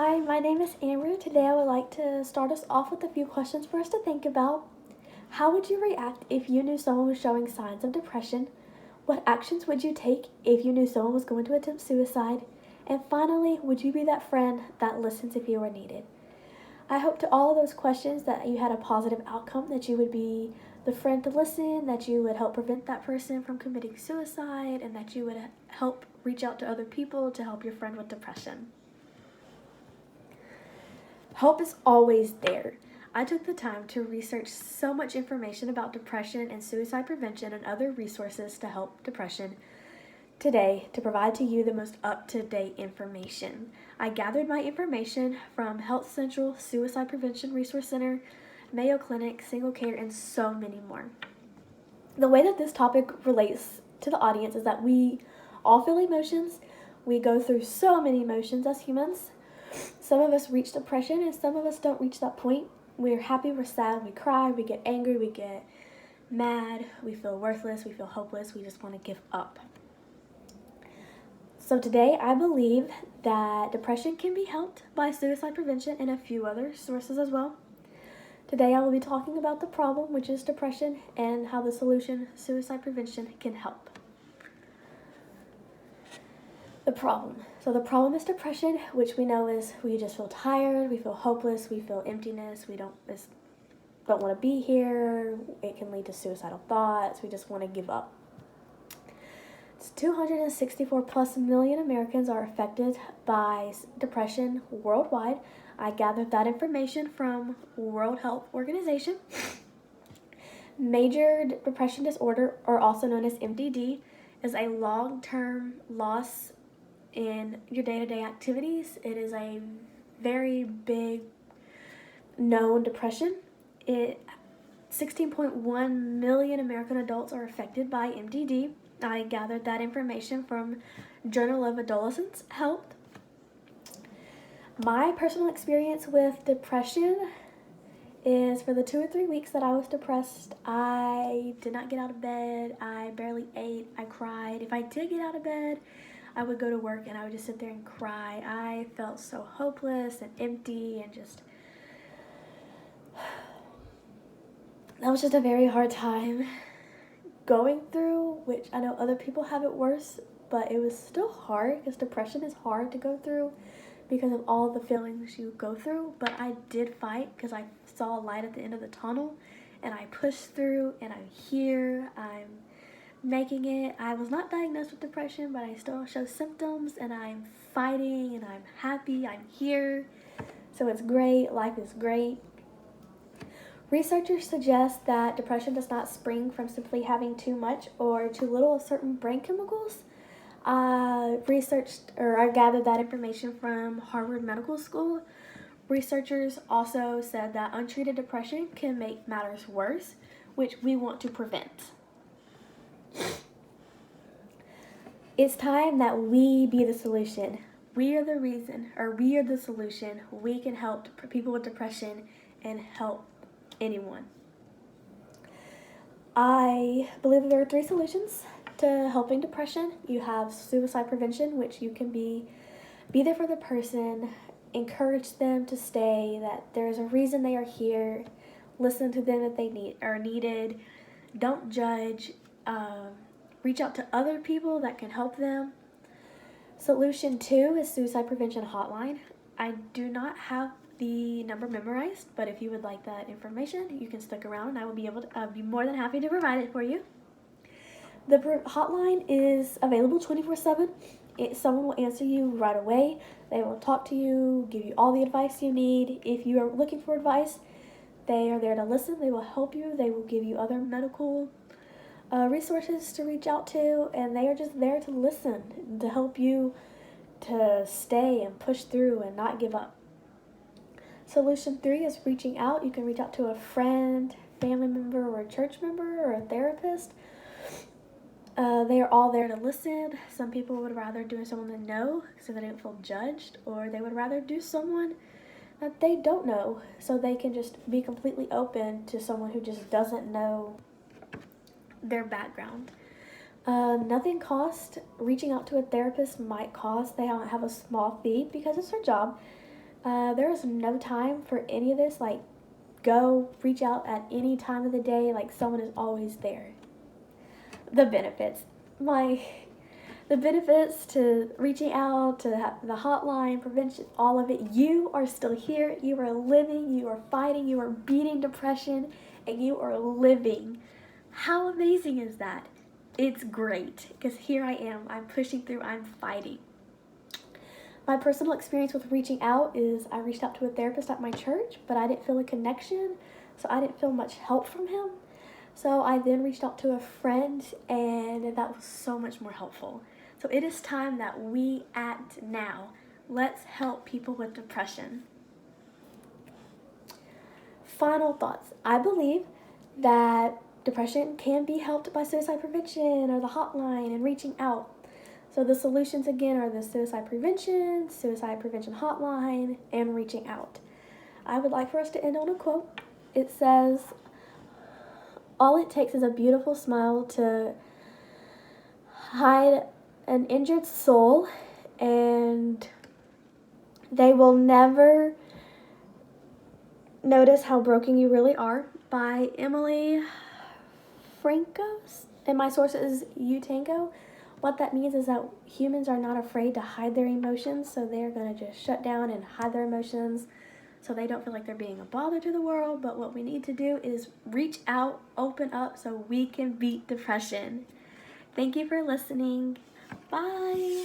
Hi, my name is Amber. Today I would like to start us off with a few questions for us to think about. How would you react if you knew someone was showing signs of depression? What actions would you take if you knew someone was going to attempt suicide? And finally, would you be that friend that listens if you are needed? I hope to all of those questions that you had a positive outcome, that you would be the friend to listen, that you would help prevent that person from committing suicide, and that you would help reach out to other people to help your friend with depression. Hope is always there. I took the time to research so much information about depression and suicide prevention and other resources to help depression today to provide to you the most up-to-date information. I gathered my information from Health Central, Suicide Prevention Resource Center, Mayo Clinic, Single Care, and so many more. The way that this topic relates to the audience is that we all feel emotions. We go through so many emotions as humans. Some of us reach depression and some of us don't reach that point. We're happy, we're sad, we cry, we get angry, we get mad, we feel worthless, we feel hopeless, we just want to give up. So today I believe that depression can be helped by suicide prevention and a few other sources as well. Today I will be talking about the problem, which is depression, and how the solution, suicide prevention, can help. The problem. So the problem is depression, which we know is we just feel tired, we feel hopeless, we feel emptiness, we don't want to be here. It can lead to suicidal thoughts. We just want to give up. It's 264 plus million Americans are affected by depression worldwide. I gathered that information from World Health Organization. Major depression disorder, or also known as MDD, is a long-term loss in your day-to-day activities. It is a very big known depression. 16.1 million American adults are affected by MDD. I gathered that information from Journal of Adolescent Health. My personal experience with depression is for the 2 or 3 weeks that I was depressed, I did not get out of bed, I barely ate, I cried. If I did get out of bed, I would go to work and I would just sit there and cry. I felt so hopeless and empty and just, that was just a very hard time going through, which I know other people have it worse, but it was still hard because depression is hard to go through because of all the feelings you go through. But I did fight because I saw a light at the end of the tunnel and I pushed through and I'm here, I'm making it. I was not diagnosed with depression, but I still show symptoms and I'm fighting and I'm happy, I'm here. So it's great, life is great. Researchers suggest that depression does not spring from simply having too much or too little of certain brain chemicals. I gathered that information from Harvard Medical School. Researchers also said that untreated depression can make matters worse, which we want to prevent. It's time that we be the solution. We are the reason, or we are the solution. We can help people with depression and help anyone. I believe that there are 3 solutions to helping depression. You have suicide prevention, which you can be there for the person, encourage them to stay, that there's a reason they are here, listen to them if they are needed, don't judge, reach out to other people that can help them. Solution 2 is suicide prevention hotline. I do not have the number memorized, but if you would like that information, you can stick around and I will be more than happy to provide it for you. The hotline is available 24/7. Someone will answer you right away. They will talk to you, give you all the advice you need. If you are looking for advice, they are there to listen. They will help you. They will give you other medical resources to reach out to, and they are just there to listen, to help you to stay and push through and not give up. Solution 3 is reaching out. You can reach out to a friend, family member, or a church member, or a therapist. They are all there to listen. Some people would rather do someone they know so they don't feel judged, or they would rather do someone that they don't know so they can just be completely open to someone who just doesn't know their background. Nothing costs. Reaching out to a therapist might cost. They have a small fee because it's their job. There is no time for any of this. Like, go reach out at any time of the day. Like, someone is always there. The benefits. The benefits to reaching out, to the hotline, prevention, all of it. You are still here. You are living. You are fighting. You are beating depression, and you are living. How amazing is that? It's great, because here I am. I'm pushing through. I'm fighting. My personal experience with reaching out is I reached out to a therapist at my church, but I didn't feel a connection, so I didn't feel much help from him. So I then reached out to a friend, and that was so much more helpful. So it is time that we act now. Let's help people with depression. Final thoughts. I believe that depression can be helped by suicide prevention or the hotline and reaching out. So the solutions again are the suicide prevention hotline, and reaching out. I would like for us to end on a quote. It says, "All it takes is a beautiful smile to hide an injured soul, and they will never notice how broken you really are," by Emily Frankos. And my source is Utango. What that means is that humans are not afraid to hide their emotions, so they're going to just shut down and hide their emotions so they don't feel like they're being a bother to the world. But what we need to do is reach out, open up, so we can beat depression. Thank you for listening. Bye.